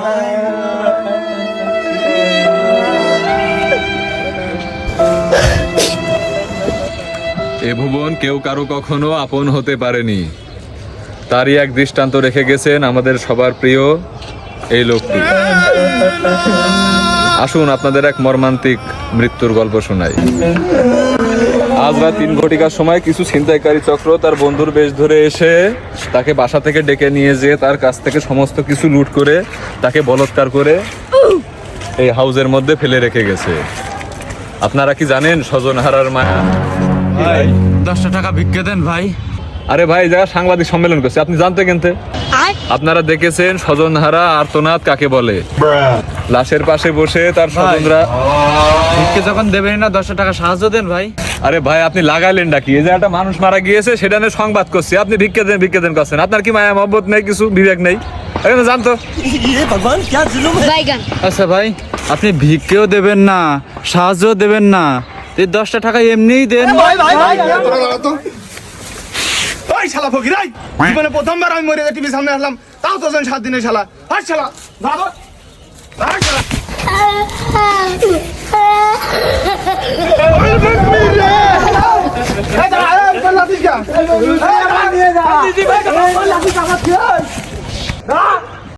এ ভুবন কেউ কারো কখনো আপন হতে পারেনি, তারই এক দৃষ্টান্ত রেখে গেছেন আমাদের সবার প্রিয় এই লোকটি। আসুন আপনাদের এক মর্মান্তিক মৃত্যুর গল্প শোনাই। আজ রাত 3 ঘটিকার সময় কিছু ছিনতাইকারী চক্র তার বন্ধুর বেশ ধরে এসে তাকে বাসা থেকে ডেকে নিয়ে যেয়ে তার কাছ থেকে সমস্ত কিছু লুট করে তাকে বলাৎকার করে এই হাউজের মধ্যে ফেলে রেখে গেছে। আপনারা কি জানেন স্বজন হারার মায়া? ভাই 10 টাকা ভিক্ষা দেন ভাই। আরে ভাই, যারা সাংবাদিক সম্মেলন করছে আপনি জানতে কেনতে? আপনারা দেখেছেন স্বজনহারা আর্তনাদ কাকে বলে। লাশের পাশে বসে তার স্বজনরা ভিক্ষা যখন দেবেন না 10 টাকা সাহায্য দেন ভাই। আরে ভাই, আপনি লাগাইলেন ডাকি? এই যে একটা মানুষ মারা গিয়েছে সেটা নিয়ে সংবাদ করছি, আপনি ভিক্ষা দেন করছেন। আপনার কি মায়া মহব্বত নেই, কিছু বিবেক নেই? এখানে জানতো আচ্ছা ভাই, আপনি ভিক্ষেও দেবেন না, সাহায্য দেবেন না, 10 টাকা এমনিই দেন। ওই শালা ফকির, এই জীবনে প্রথমবার আমি মরে টিভি সামনে আসলাম, তাও তো 7 দিনের শালা। হাই শালা, ভাগো হাই শালা। ওই বকরি রে, এই দাঁড়া, এই লাতিকা, এই নিয়ে যা।